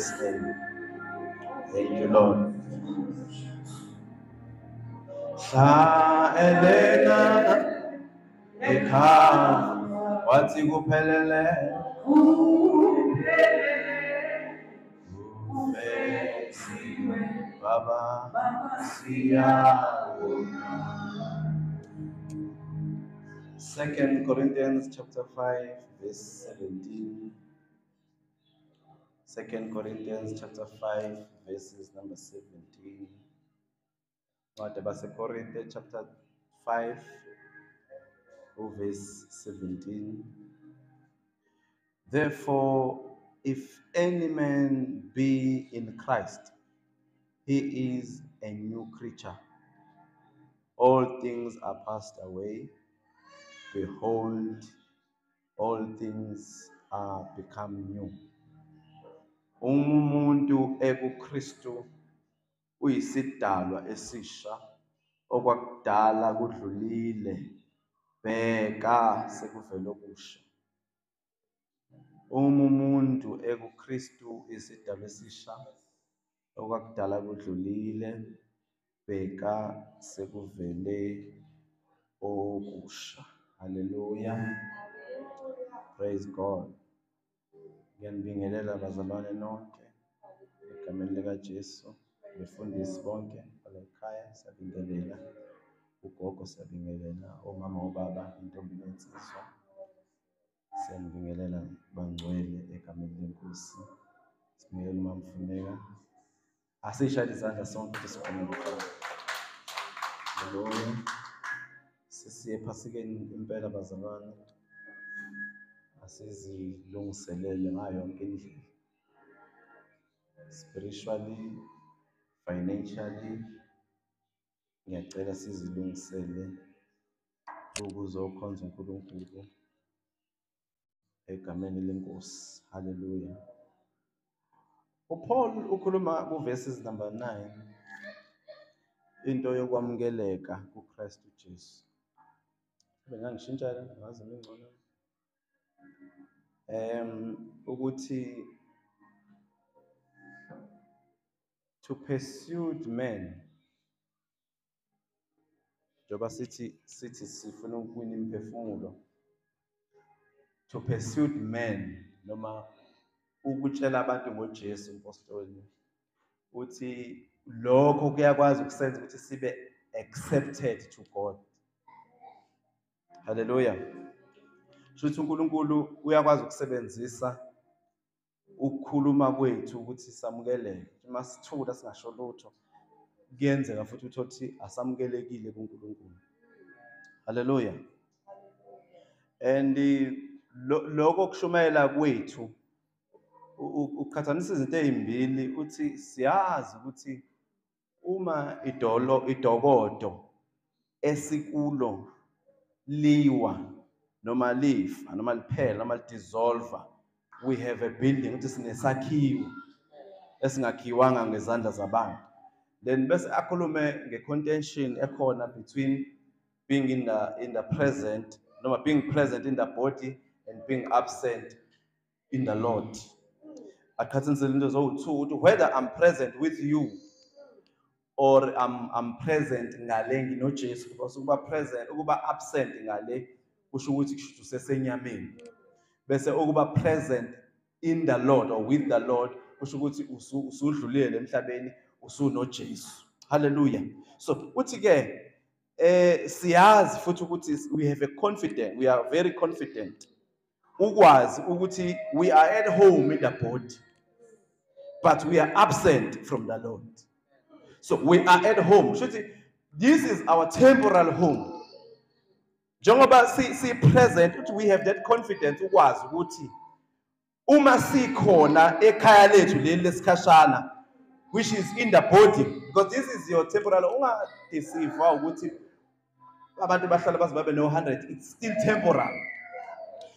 Jesus' name. Thank you, Lord. Sa Elena Eka Wati kuphelele Baba Siya. 2 Corinthians chapter 5 verse 17. 2 Corinthians chapter 5 verses number 17. Corinthians chapter 5 verse 17. Therefore, if any man be in Christ, he is a new creature. All things are passed away. Behold, all things are become new. Umuntu ekuKristu uyisidalwa esisha, okwakudala kudlulile, bheka sekuvele okusha. Umuntu ekuKristu isidalwa esisha, okwakudala kudlulile, bheka sekuvele okusha. Hallelujah. Praise God. Ngiyanibingelela bazalwane nonke egameni likaJesu. Befundisi bonke balayikhaya siyabingelela. Ugogo siyabingelela, omama obaba, intombi nensizwa. Siyabingelela bangcwele egameni leNkosi. Sibingelela uMama Funeka. Asishayile izandla sonke ukuthi sikhulume. Hallelujah. Sisiye ephasikeni impela bazalwane. Asizilungiselele ngayo yonke indlela. Spiritually, financially, ngiyacela sizilungisele ukuzokhonza uNkulunkulu egameni leNkosi. Hallelujah. uPaul ukhuluma kuverses number 9 into yokwamukeleka kuKristu Jesu. Bengangishintsha ngazi ingcono. Ukuthi to pursue men, njengoba sithi sifuna ukuwina imphefumulo. To pursue men noma ukutshela abantu ngoJesu umpostoli uthi lokho kuyakwazi ukusenza ukuthi sibe accepted to God. Hallelujah. Shuthi uNkulunkulu uyakwazi ukusebenzisa ukukhuluma kwethu ukuthi samukeleke. Uma sithula singasho lutho kuyenzeka futhi ukuthi asamukelekile kuNkulunkulu. Hallelujah. And lokho kushumayela kwethu ukhathanisa izinto ezimbili uthi siyazi ukuthi uma idokodo esikulo liwa noma lifa noma liphela noma lidissolve, we have a building ukuthi sinesakhiwo esingakhiwanga ngezandla zabantu. Then bese akhulume ngecontention ekhona between being in the present noma being present in the body and being absent in the Lord. Akhathanisela into zowu2 whether I'm present with you or I'm present ngale nginoJesu, because ukuba present ukuba absent ngale kusho ukuthi kusho usesenyameni, bese ukuba present in the Lord or with the Lord kusho ukuthi usudlulile emhlabeni usunoJesu. Hallelujah. So uthi ke siyazi futhi ukuthi we have a confidence, we are very confident ukwazi ukuthi we are at home in the body but we are absent from the Lord. So we are at home. This is our temporal home. Njengoba si present, we have that confidence ukwazi ukuthi uma sikhona ekhaya lethu leli lesikhashana, which is in the body, because this is your temporal. Ungadeceive ukuthi abantu bahlala bazibabe no100, it's still temporal.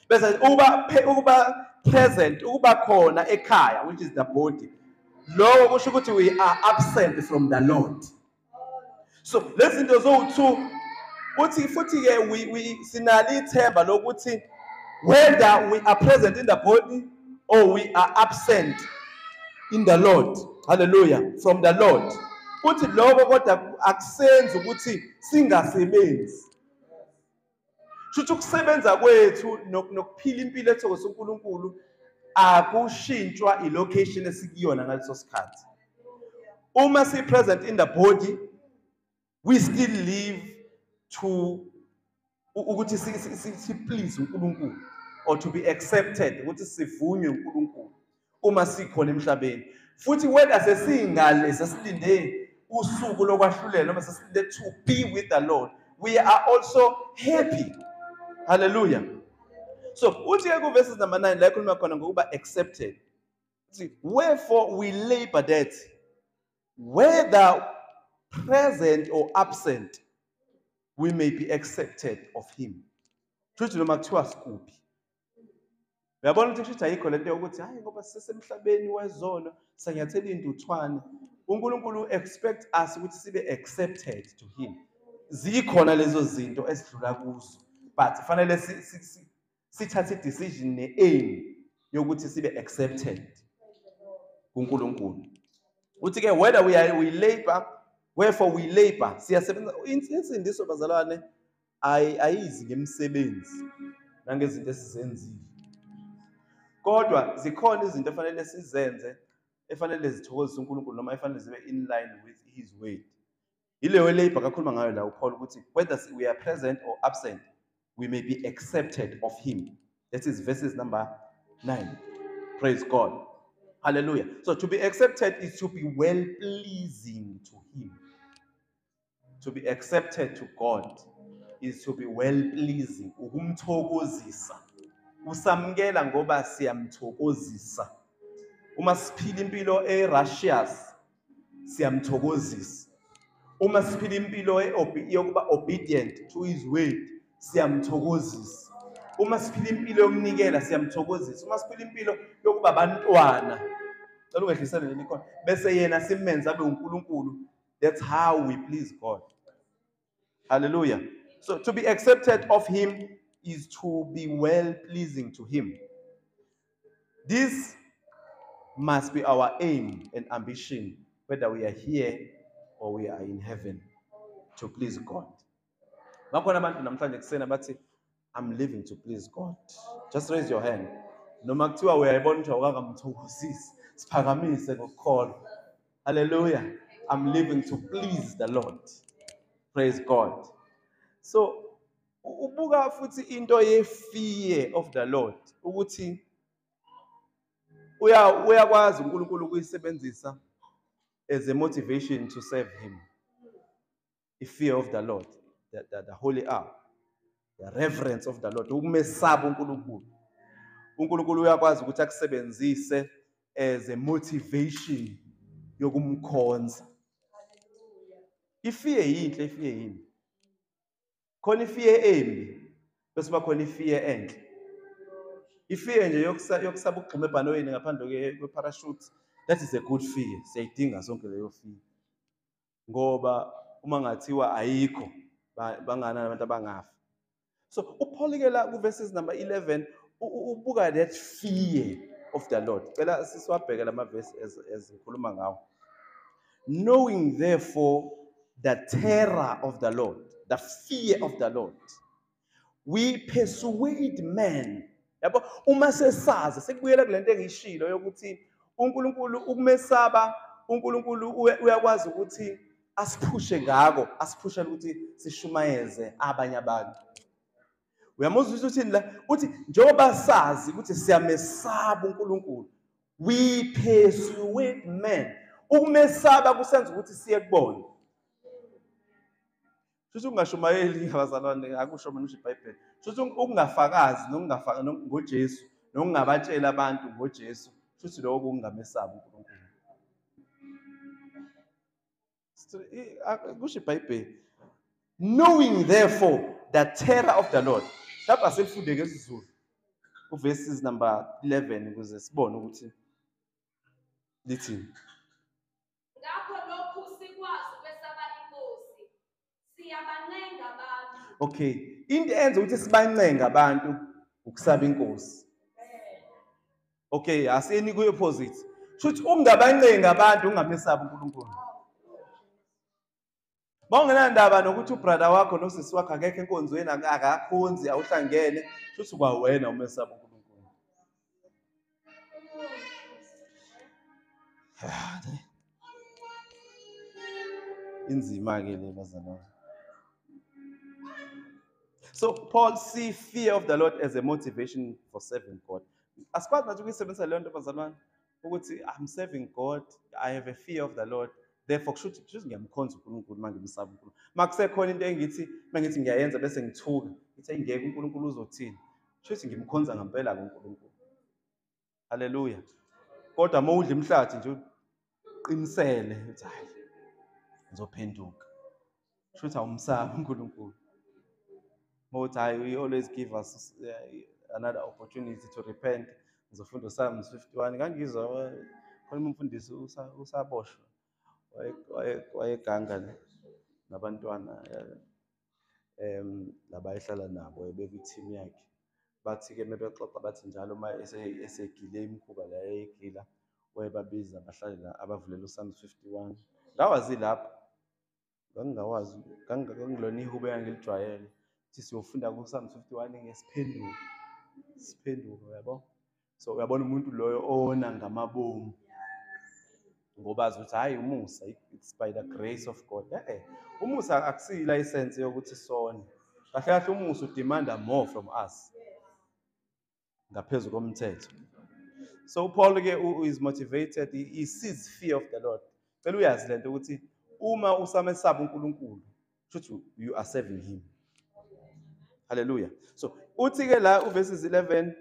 Bese ukuba present, ukuba khona ekhaya, which is the body, lo kusho ukuthi we are absent from the Lord. So lezi zinto zowu2 uthi futhi ke we sinali ithemba lokuthi whether we are present in the body or we are absent in the Lord. Hallelujah. From the Lord. Uthi lokho kodwa akusenzi ukuthi singasebenzi. Shuthu ukusebenza kwethu nokuphila impilo ethokoza uNkulunkulu akushintshwa ilocation esikuyona ngaleso sikhathi. Uma si present in the body, we still live to ukuthi si please uNkulunkulu or to be accepted, ukuthi sivunywe uNkulunkulu uma sikhona emhlabeni. Futhi whether sesingale sesilinde usuku lokwahlulela noma sesilinde to be with the Lord, we are also happy. Hallelujah. So uthi ke ku verses number 9 la ikhuluma khona ngokuba accepted. See, wherefore we labor that whether present or absent, we may be accepted of him. Futhi noma kuthiwa sikuphi. Uyabona ukuthi kusho ayikho lento yokuthi hayi ngoba sisemhlabeni wezono sanyathela induthwane. uNkulunkulu expect us ukuthi sibe accepted to him. Zikhona lezo zinto esidlula kuzo, but fanele sithathe decision ne-aim yokuthi sibe accepted kuNkulunkulu. Uthi ke whether we labor, wherefore we labor, siyasebenza. Insindiso bazalwane ayizi ngemisebenzi nangezinto esizenzile. Kodwa zikhona izinto efanele sizenze, efanele zithokozise uNkulunkulu noma efanele zibe in line with his word. Ileyo labor kakhuluma ngayo la uPaul ukuthi whether we are present or absent, we may be accepted of him. That is verses number 9. Praise God. Hallelujah. So to be accepted is to be well pleasing to him. To be accepted to God is to be well pleasing. Ukumthokozisa. Usamkela ngoba siyamthokozisa. Uma siphila impilo righteous, siyamthokozisa. Uma siphila impilo yokuba obedient to his word, siyamthokozisa. Uma siphila impilo yokunikela, siyamthokozisa. Uma siphila impilo yokuba abantwana, cela ungehlisele leli khona, bese yena simenze abe uNkulunkulu. That's how we please God. Hallelujah. So to be accepted of him is to be well pleasing to him. This must be our aim and ambition, whether we are here or we are in heaven, to please God. Bakhona abantu namhlanje kusena bathi I'm living to please God. Just raise your hand. Noma kuthiwa uyayibona ukuthi awukangamthokozisi, siphakamise ngokukholwa. Hallelujah. I'm living to please the Lord. Praise God. So ubuka futhi into ye fear of the Lord ukuthi uyakwazi uNkulunkulu ukuyisebenzisa as a motivation to serve him. The fear of the Lord, the holy awe, the reverence of the Lord. Ukumesaba uNkulunkulu. uNkulunkulu uyakwazi ukuthi akusebenzise as a motivation yokumkhonza. Ifear yinhle, ifear yini? Khona ifear embi, bese bakhona ifear enhle. Ifear nje yokusaba ukugxuma ebhanoyini ngaphandle kwe-parachute, that is a good fear. Siyayidinga sonke leyo fear. Ngoba uma ngathiwa ayikho, bangana abantu abangafa. So uPaul ke la ku verses number 11 ubuka that fear of the Lord. Cela sisiwabheke lama verse ezikhuluma ngawo. Knowing therefore the terror of the Lord, the fear of the Lord, we persuade men. Yabo uma sesazi sekubuyela kulento engishilo yokuthi uNkulunkulu ukumesaba, uNkulunkulu uyakwazi ukuthi asiphushe ngako, asiphushele ukuthi sishumayeze abanye abantu. Uyamuzwa ukuthi la uthi njengoba sazi ukuthi siyamesaba uNkulunkulu, we persuade men. Ukumesaba kusenza ukuthi siye kubona. Futhi ungashumayeli abazalwane akusho mina usho iBhayibheli. Futhi ukungafakazi nokungafaka ngoJesu, nokungabatshela abantu ngoJesu, futhi lokho kungamesaba uNkulunkulu. Kusho iBhayibheli. Knowing therefore the terror of the Lord. Lapha selifunde ngesizulu. Ku verses number 11 ukuze sibone ukuthi lithini. Okay, into enze ukuthi sibancenga abantu ukusaba inkosi. Okay, asiyeni ku opposite. Shuthi ungabancenga abantu ungamesabi uNkulunkulu. Mawungenandaba nokuthi ubrother wakho nosisi wakho akekho enkonzweni akakhonzi awuhlangene, shuthi kwawena umesaba uNkulunkulu. Inzima ke le bazalwane. So Paul sees fear of the Lord as a motivation for serving God. Asikwazi nathi ukuyisebenzisa leyo nto bazalwane ukuthi I'm serving God, I have a fear of the Lord. Therefore kushuthi ngiyamkhonza uNkulunkulu manje ngimsaba uNkulunkulu. Makusekhona into engithi mangithi ngiyayenza bese ngithuka, ngithi ayingeke uNkulunkulu uzothini. Kushuthi ngimkhonza ngempela uNkulunkulu. Hallelujah. Kodwa mawudla imhlathi nje uqinisele uthi hayi ngizophenduka. Kushuthi awumsaba uNkulunkulu. Most high, we always give us another opportunity to repent. Ngizofunda uSalms 51. Ngangizwa khona umfundisi usaboshwa. Wayeganga nabantwana laba ehlala nabo ebeka i-team yakhe. Bathi ke mebexoxa bathi njalo uma esegile imkhuba la eyigila wayebabiza abahlali abavulela uSalms 51. Ngawazi lapho. Ngangingawazi, ngangilona ihube engangelijwayele. Siyofunda kuSalms 51 ngesiphenduko. Siphenduko yabo. So uyabona umuntu loyo ona ngamabomu. Ngoba azi ukuthi hayi umusa it's by the grace of God. Umusa akusiyi license yokuthi sone. Kahle kahle umusa udemanda more from us. Ngaphezulu komthetho. So Paul ke is motivated, he sees fear of the Lord. Phela uyazi lento ukuthi uma usamesaba uNkulunkulu, kusho you are serving him. Hallelujah. So uthi ke la uverses 11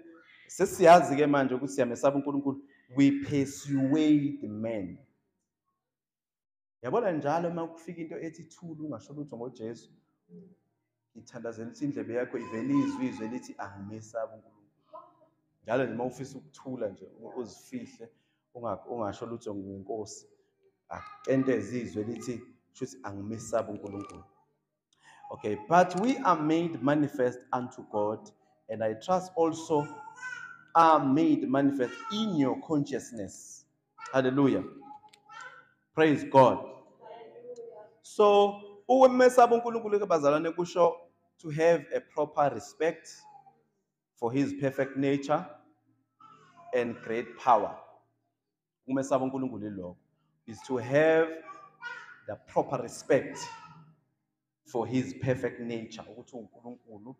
sesiyazi ke manje ukuthi siyamesaba uNkulunkulu, we persuade men. Yabona njalo uma kufika into ethi thulu ungasho lutho ngoJesu, ithandazela ukuthi indlebe yakho ivele izwe lithi angimesaba uNkulunkulu. Njalo nje mawufisa ukuthula nje uzifihle ungasho lutho ngenkosi, akenteze izwe lithi shuthi angimesaba uNkulunkulu. Okay, but we are made manifest unto God, and I trust also are made manifest in your consciousness. Hallelujah. Praise God. So, ukumesaba uNkulunkulu ke bazalwane kusho to have a proper respect for his perfect nature and great power. Ukumesaba uNkulunkulu lo is to have the proper respect for his perfect nature, ukuthi uNkulunkulu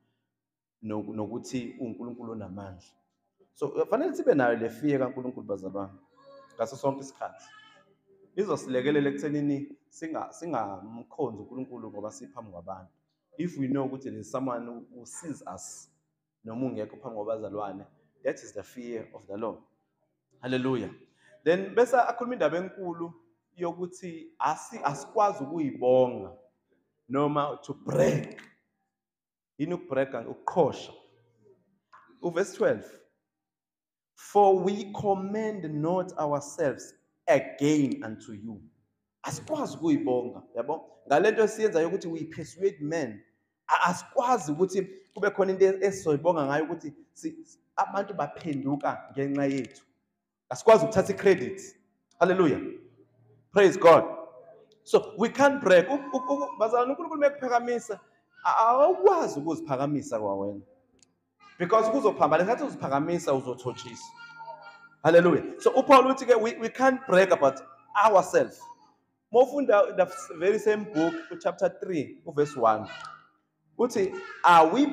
nokuthi uNkulunkulu onamandla. So kufanele sibe nayo le fear kaNkulunkulu bazalwane ngaso sonke isikhathi. Izosilekelela ekuthenini singamkhonzi uNkulunkulu ngoba siphambi kwabantu. If we know ukuthi there is someone who sees us noma ungekho phambi kwabazalwane, that is the fear of the Lord. Hallelujah. Then bese akhuluma indaba enkulu yokuthi asikwazi ukuyibonga noma to brag. Yini ukubrag ukuqhosha. Verse 12. For we commend not ourselves again unto you. Asikwazi ukuyibonga, yabo? Ngalento siyenza ukuthi we persuade men. Asikwazi ukuthi kube khona into esizoyibonga ngayo ukuthi abantu baphenduka ngenxa yethu. Asikwazi ukuthatha icredit. Hallelujah. Praise God. So we can't brag. Bazalwane uNkulunkulu mekuphakamisa, awukwazi ukuziphakamisa kwawena. Because kuzophambana ngathi uziphakamisa uzothotshisa. Hallelujah. So uPaul uthi ke we can't brag about ourselves. Mofunda the very same book, chapter 3, verse 1. Uthi, are we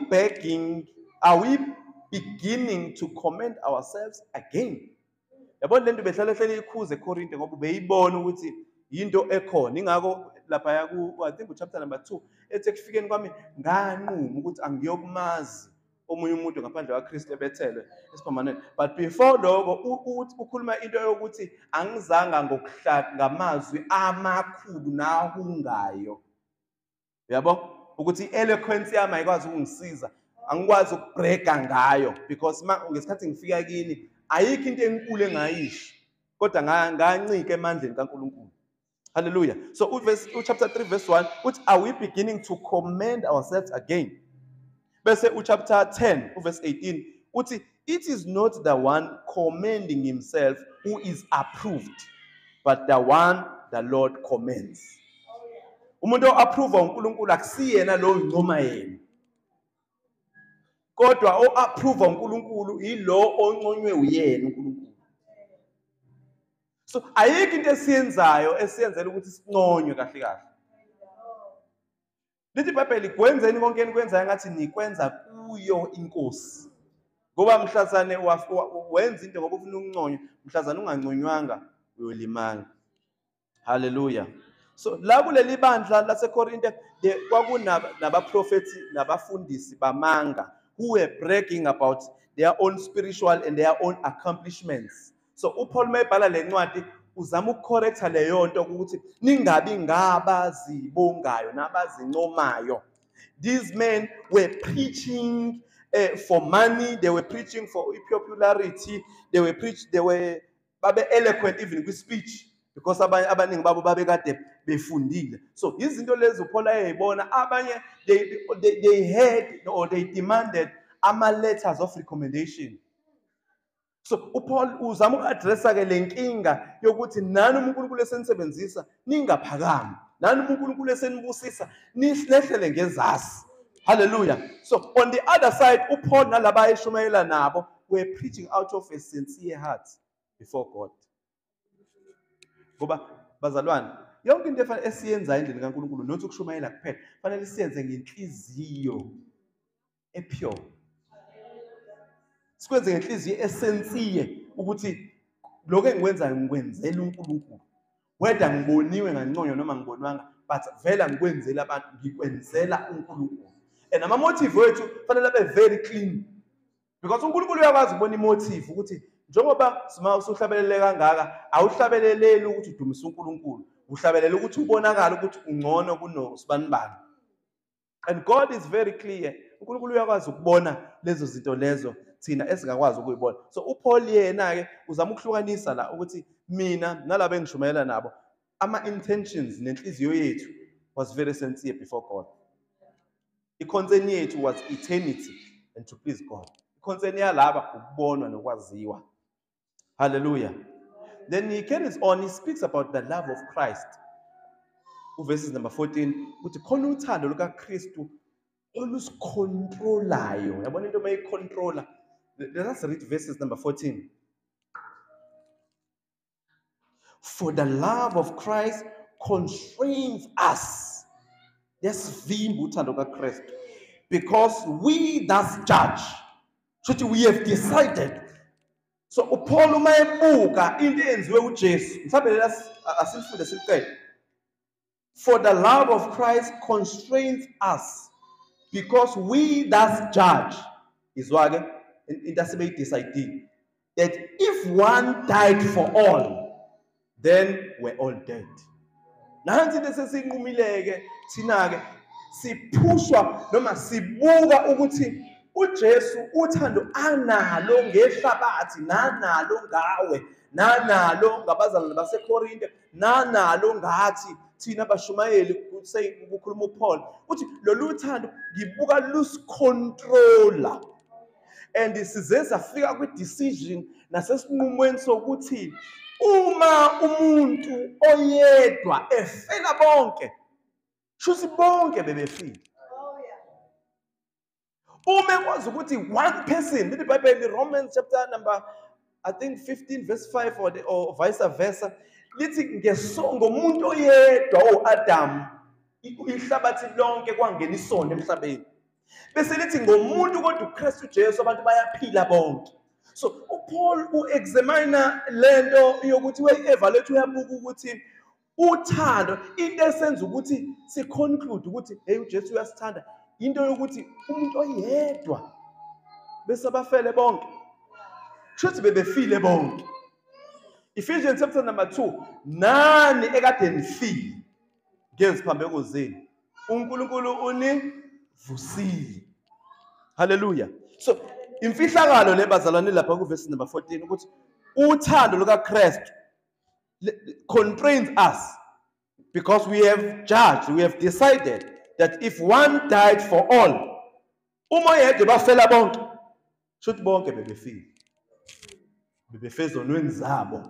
beginning to commend ourselves again? Yabona lento behlala ikhuze eKorinte ngoba beyibona ukuthi into ekhona. Ingakho lapha I think chapter number 2 ethi kufikeni kwami nganquma ukuthi angiyokumazi omunye umuntu ngaphandle kwaKristu ebethelwe esiphambanweni. But before lokho ukhuluma into yokuthi angizanga ngokuhlaka ngamazwi amakhulu nahungayo. Yabo ukuthi eloquence yami ayikwazi ukungisiza, angikwazi ukubrega ngayo because ngesikhathi ngifika kini ayikho into enkulu engayisho kodwa ngancika emandleni kaNkulunkulu. Hallelujah. So chapter 3 verse 1 which are we beginning to commend ourselves again? Bese chapter 10 verse 18 uthi it is not the one commending himself who is approved, but the one the Lord commends. Umuntu o-approve uNkulunkulu akusiyena lo uncoma yena. Kodwa o-approve uNkulunkulu yilo onconywe uyena uNkulunkulu. So ayikho into esiyenzayo esiyenzela ukuthi sinconywe kahle kahle. Lithi iBhayibheli kwenzeni konke enikwenzayo ngathi nikwenza kuyo inkosi. Ngoba mhlazane wenza into ngoba ufuna ukunconywa, mhlazane unganconywanga uyolimala. Hallelujah. So la kuleli bandla laseKorinte kwakunabaprofethi nabafundisi bamanga who were bragging about their own spiritual and their own accomplishments. So uPaul mayibhala lencwadi uzama ukucorrecta leyo nto ukuthi ningabi ngabazibongayo nabazincomayo. These men were preaching for money, they were preaching for popularity, they were babe eloquent even with speech because abaningi babo babekade befundile. So izinto lezi uPaul ayibona abanye they had or they demanded ama-letters of recommendation. So uPaul uzama uku-addressa ke lenkinga yokuthi nani uNkulunkulu esenisebenzisa ningaphakami, nani uNkulunkulu esenibusisa nihlele ngezasi. Hallelujah. So on the other side, uPaul nalaba ayeshumayela nabo were preaching out of a sincere heart before God. Ngoba bazalwane, yonke into efanele esiyenza endlini kaNkulunkulu nothi ukushumayela kuphela, fanele siyenze ngenhliziyo epure. Sikwenze ngenhliziyo esensiye ukuthi lokho engikwenzayo ngikwenzela uNkulunkulu. Whether ngiboniwe nganconywa noma ngibonwanga, but vela ngikwenzela abantu, ngikwenzela uNkulunkulu. And ama motive wethu fanele abe very clean. Because uNkulunkulu uyakwazi ukubona imotive ukuthi njengoba sima usuhlabelele kangaka, awuhlabeleleli ukuthi udumise uNkulunkulu, uhlabelele ukuthi ubonakala ukuthi ungcono kuno sibanibani. And God is very clear. uNkulunkulu uyakwazi ukubona lezo zinto lezo thina esingakwazi ukuyibona. So uPaul yena ke uzama ukuhlukanisa la ukuthi mina nalabo engishumayela nabo ama intentions nenhliziyo yethu was very sincere before God. I-concern yethu was eternity and to please God. I-concern yalaba ukubonwa nokwaziwa. Hallelujah. Then he carries on, he speaks about the love of Christ. Verses number 14, ukuthi khona uthando lukaKristu olusicontrolayo. Yabona into mayicontrola. Let us read verses number 14. For the love of Christ constrains us. Yasivimba uthando kaKristu. Because we thus judge. So we have decided. So uPaul uma ebuka into enziwe uJesu. Mhlawumbe asilifunde siliqede. For the love of Christ constrains us, because we thus judge, izwake into asibe decided that if one died for all, then we're all dead. Nansi into sesinqumileke thina ke siphushwa noma sibuka ukuthi uJesu uthando analo ngehlabathi nanalo ngawe nanalo ngabazalwane baseKorinte nanalo ngathi thina bashumayeli kukhuluma uPaul uthi lolu thando ngibuka lusicontrola and size safika kwi-decision nasesinqumweni sokuthi uma umuntu oyedwa efela bonke shuthi bonke bebefile. Uma ekwazi ukuthi one person, lithi iBhayibheli Romans chapter number I think 15 verse 5 or vice versa, lithi ngesongo umuntu oyedwa uAdam ihlabathi lonke kwangena isondo emhlabeni. Bese lithi ngomuntu kodwa uKristu Jesu abantu bayaphila bonke. So uPaul uexamine lento yokuthi we-evaluate uyabuka ukuthi uthando into esenza ukuthi siconclude ukuthi hey uJesu uyasithanda into yokuthi umuntu oyedwa bese abafele bonke shothi bebefile bonke. Ephesians chapter number 2, nani ekade nifile ngeziphambeko zenu uNkulunkulu univusile. Hallelujah. So imfihlakalo le bazalwane lapha ku verse number 14 ukuthi uthando lukaKristu constrains us because we have judged, we have decided that if one died for all, uma yedwa bafela bonke shothi bonke bebefile. bebefezonweni zabo.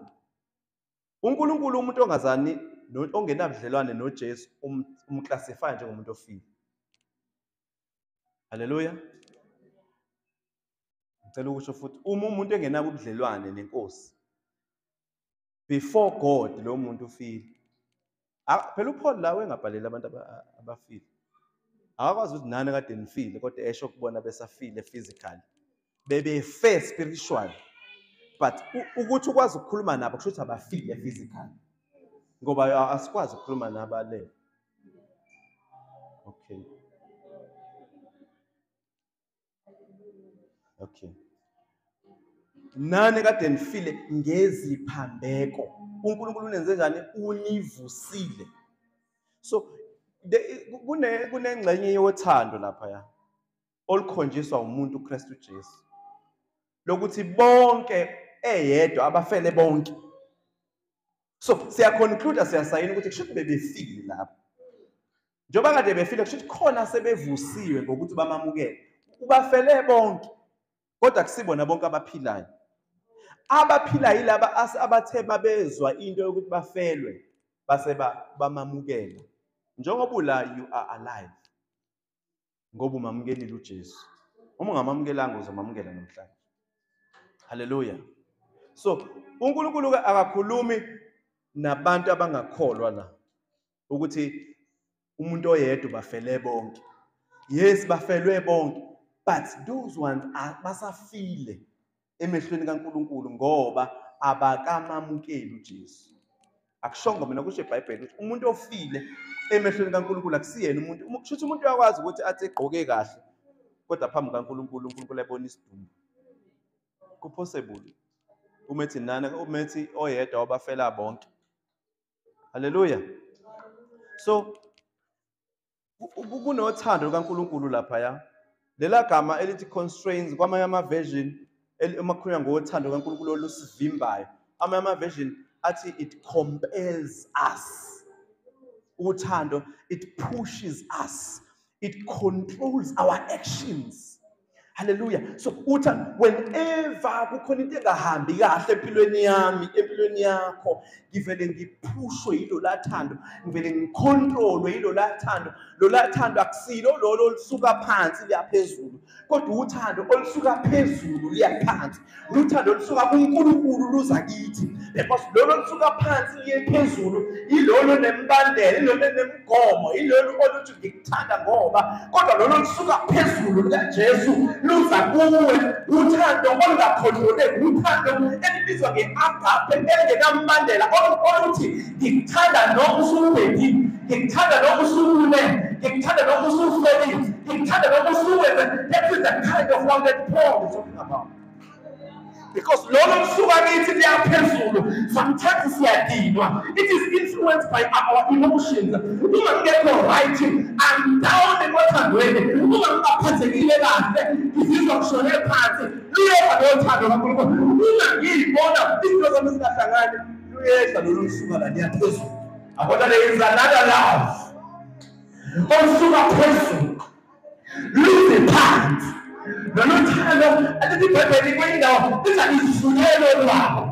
uNkulunkulu umuntu ongazani ongenabudlelwane noJesu umclassify njengomuntu ofile. Haleluya. Ngicela ukusho futhi uma umuntu engenabo ubudlelwane nenkosi before God lo muntu ufile. Phela uPaul la wengabhalela abantu abafile. Akakwazi ukuthi nani kade nifile kodwa esho kubona besafile physically. Bebefe spiritually. But ukuthi ukwazi ukukhuluma nabo kusho ukuthi abafile physically. Ngoba asikwazi ukukhuluma nabale. Okay. Okay. Nani kade nifile ngeziphambeko. uNkulunkulu unenze njani? Univusile. So kunengxenye yothando lapha ya. Olukhonjiswa umuntu uKristu Jesu. Lokuthi bonke eyedwa abafele bonke. So siya conclude siyasayina ukuthi kusho ukuthi bebefile lapha. Njoba kade befile kusho ukuthi khona sebevusiwe ngokuthi bamamukele. Ubafele bonke. Kodwa kusibona bonke abaphilayo. Abaphila yilaba abathe babezwa into yokuthi bafelwe base bamamukela. Njengoba you are alive. Ngoba umamukelile uJesu. Uma ungamamukelanga uzomamukela namhlanje. Hallelujah. So uNkulunkulu akakhulumi nabantu abangakholwa la ukuthi umuntu oyedwa bafele bonke. Yes, bafelwe bonke, but those ones basafile emehlweni kaNkulunkulu ngoba abakamamukeli uJesu. Akushongo mina kusho eBhayibheli ukuthi umuntu ofile emehlweni kaNkulunkulu akusiyena umuntu. Kusho umuntu uyakwazi ukuthi athi egqoke kahle kodwa phambi kaNkulunkulu uNkulunkulu ebona isidumbu. Kupossible. Umethi nani umethi oyedwa wabafela bonke. Hallelujah. So kunothando kaNkulunkulu lapha ya. Lela gama elithi constraints kwamanye ama-version emakhulunywa ngothando kaNkulunkulu olusivimbayo. Amanye ama-version athi it compels us. Uthando, it pushes us. It controls our actions. Hallelujah. So whenever kukhona into engahambi kahle empilweni yami, empilweni yakho, ngivele ngiphushwe yilo lathando, ngivele ngicontrolwe yilo lathando. Lo lathando akusilo lolo olusuka phansi liya phezulu, kodwa uthando olusuka phezulu liya phansi. Uthando olusuka kuNkulunkulu luza kithi. Because lolo olusuka phansi liye phezulu ilolo nembandela, ilolo nemgomo, ilolo oluthi ngikuthanda ngoba, kodwa lolo olusuka phezulu likaJesu luza kuwe. Uthando olungakhontroleki, uthando elibizwa nge-agape engenambandela oluthi ngikuthanda noma usubhekile, ngikuthanda noma usubune, ngikuthanda noma usufeli, ngikuthanda noma usuwenze. That is the kind of love that Paul is talking about. Because lolo lusuka kithi liyaphezulu, sometimes siyadinwa. It is influenced by our emotions. Uma ngekho right, I'm down emothandweni. Uma ngaphathekile kahle, ngizizwa ngishone phansi. Luyehla lo thando kaNkulunkulu. Uma ngiyibona izinto zami zingahlangani, luyehla lolo lusuka la liyaphezulu. Abona there is another love. Olusuka phezulu. Luze phansi. Lolo thando alithi iBhayibheli kwindawo lithi izulelo lwabo.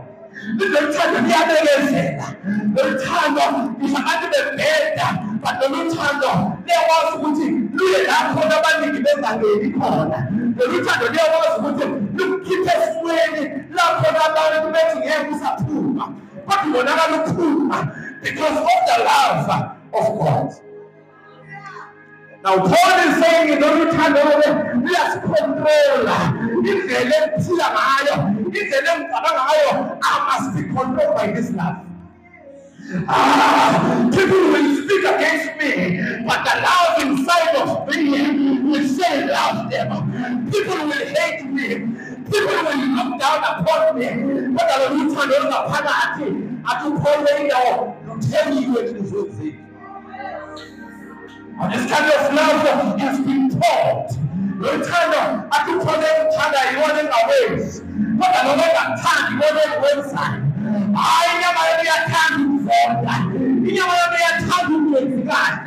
Lolo thando liyabekezela. Lolo thando abantu bebheda, but lolo thando liyawazi ukuthi luye lapho abaningi bengangeni khona. Lolo thando liyawazi ukuthi lukukhiphe esifweni lapho abantu bethi ngeke usaphuma. Kodwa ubonakala uphuma because of the love of God. Now Paul is saying in order to know we are controller. I must be controlled by this love. People will speak against me, but the love inside of me will say love them. People will hate me. People will look down upon me. But I will turn over the penalty. I can call them down to tell you what it is. And this kind of love has been taught. No time, I can call them China, you want them away. But I don't know that time, you want them website. I never be a time for that. You never be a time with God.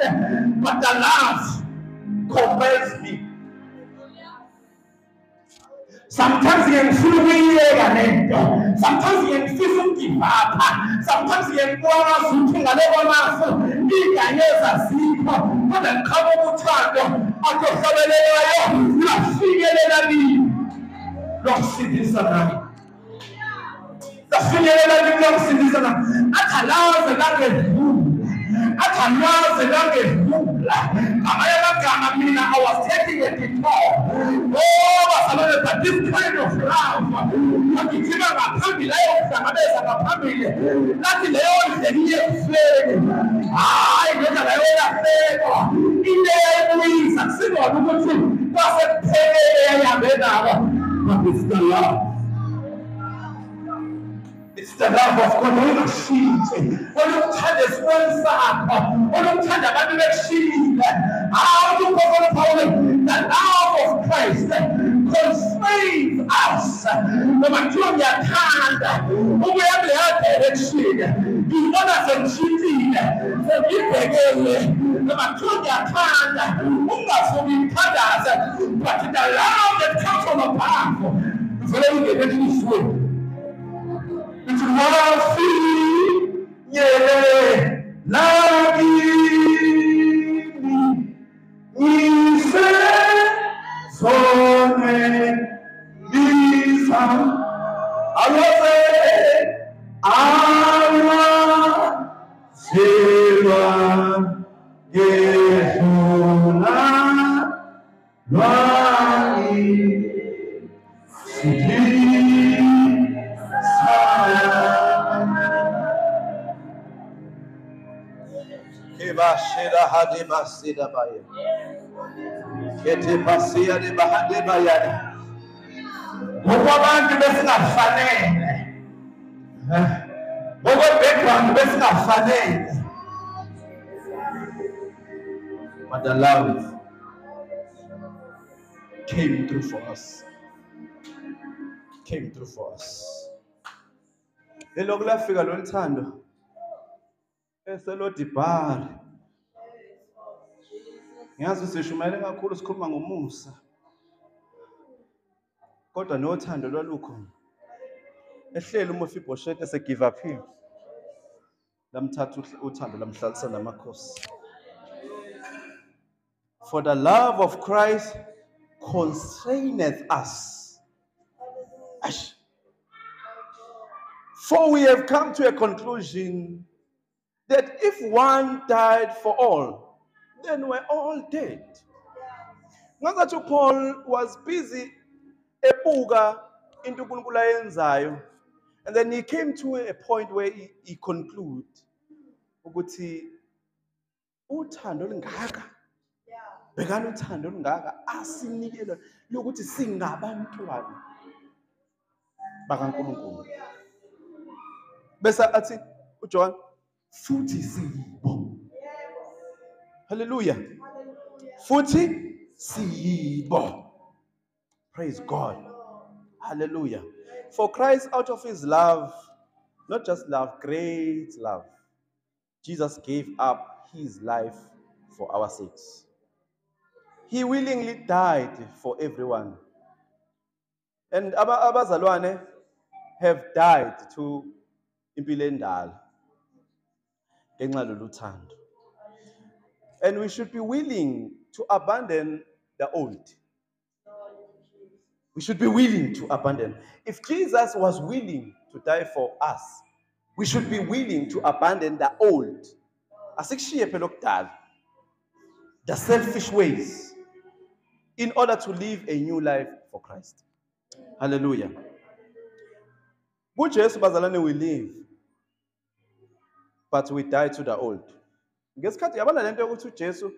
But the love compels me. Sometimes you can feel sometimes you can feel give up. Sometimes you can go on something and never master. You can hear the sleep. But then come on to try to Lord, see this night. The feeling that you don't see this night. At allows the language. At allows the language. I was taking a detour. Oh, but this kind of love. What is even a family? A family. Nothing else than here. I look at the favor. In the ways and sin or good thing. Doesn't pay. But it's the love. It's the love of God. When you see it, when you touch this one side, when you touch the next sheet, how you go for the love of Christ constrains us. No matter what your hand, we have the direction. You want us to cheat, so you again. No matter what your hand, we must be others, but the love that comes from above, so let me get this way. It's worthy, yeah, lagi ni se sone bisa alose ama sewa Yeshua lagi Kebashira hadi basida baya. Kete basia de bahade bayada. Abantu besingafanele. Background besingafanele. But the love came through for us. Came through for us. Elokhu lafika lo nthando. Eselodibhali. Ngiyazi sishumayele kakhulu sikhuluma ngomusa. Kodwa nothando lwalukhona. Ehleli uMefiboshethi ese give up him. Lamthatha uthando lamhlalisa namakhosi. For the love of Christ constraineth us. Ash. For we have come to a conclusion that if one died for all, then we're all dead. Ngazathi Paul was busy ebuka into uNkulunkulu ayenzayo, and then he came to a point where he concluded ukuthi uthando lingaka bekana uthando lingaka asinikela lokuthi singabantwana bakaNkulunkulu. Bese athi uJohn futhi siyibo. Hallelujah. Futhi siyibo. Praise God. Hallelujah. For Christ, out of his love, not just love, great love, Jesus gave up his life for our sakes. He willingly died for everyone. And abazalwane have died to impilo endala ngenxa loluthando. And we should be willing to abandon the old. We should be willing to abandon. If Jesus was willing to die for us, we should be willing to abandon the old. Asikushiye phela okudala, the selfish ways, in order to live a new life for Christ. Hallelujah. KuJesu bazalwane we live, but we die to the old. Ngesikhathi yabona lento yokuthi uJesu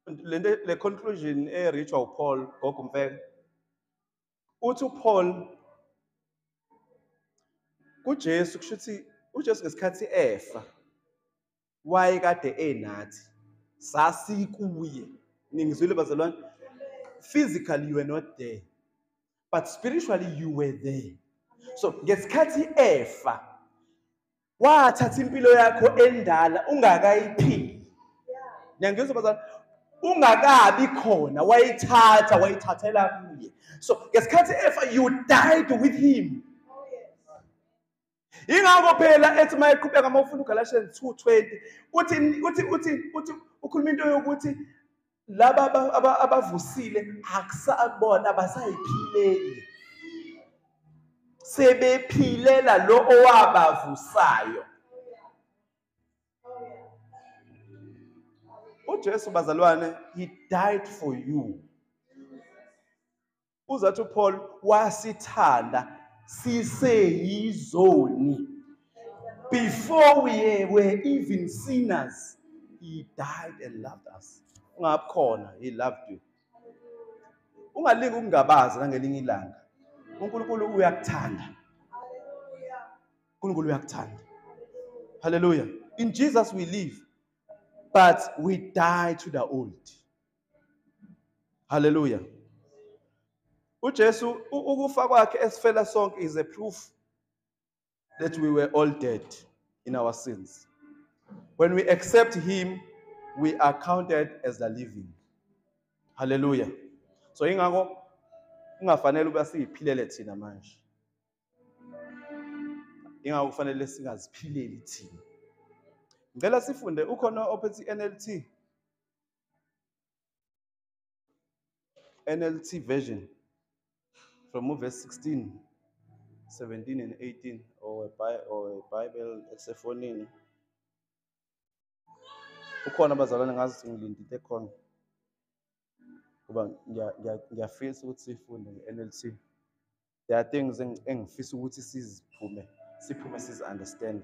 le conclusion reach uPaul gogo Mfeka. Uthi uPaul kuJesu kushuthi uJesu ngesikhathi efa wayekade enathi sasikuye. Ningizwile bazalwane, physically you were not there, but spiritually you were there. So ngesikhathi efa wathatha impilo yakho endala ungakayiphili. Ngiyangizwa bazalwane, ungakabi khona wayithathela kuye. So ngesikhathi efa you died with him. Ingakho phela ethi mayeqhubeka mawufuna uGalatians 2:20 uthi ukhuluma into yokuthi laba abavusile akusabona abasayiphileli. Sebephilela lo owabavusayo. uJesu bazalwane, he died for you. Uzathi uPaul wasithanda siseyizoni. Before we were even sinners, he died and loved us. Ungakhona, he loved you. Ungalingi ukungabaza nangelinye ilanga. uNkulunkulu uyakuthanda. uNkulunkulu uyakuthanda. Hallelujah. In Jesus we live, but we die to the old. Hallelujah. uJesu ukufa kwakhe esifela sonke is a proof that we were all dead in our sins. When we accept him, we are counted as the living. Hallelujah. So ingakho ungafanele uba siyiphilele thina manje. Ingakho kufanele singaziphileli thina. Ngicela sifunde ukhona ophethe NLT version from verse 16, 17 and 18 or a Bible esefonini. Ukhona abazalwane ngazi ngilindile khona. Kuba ngiyafisa ukuthi sifunde ngeNLT. There are things engifisa ukuthi siphume sizi understand.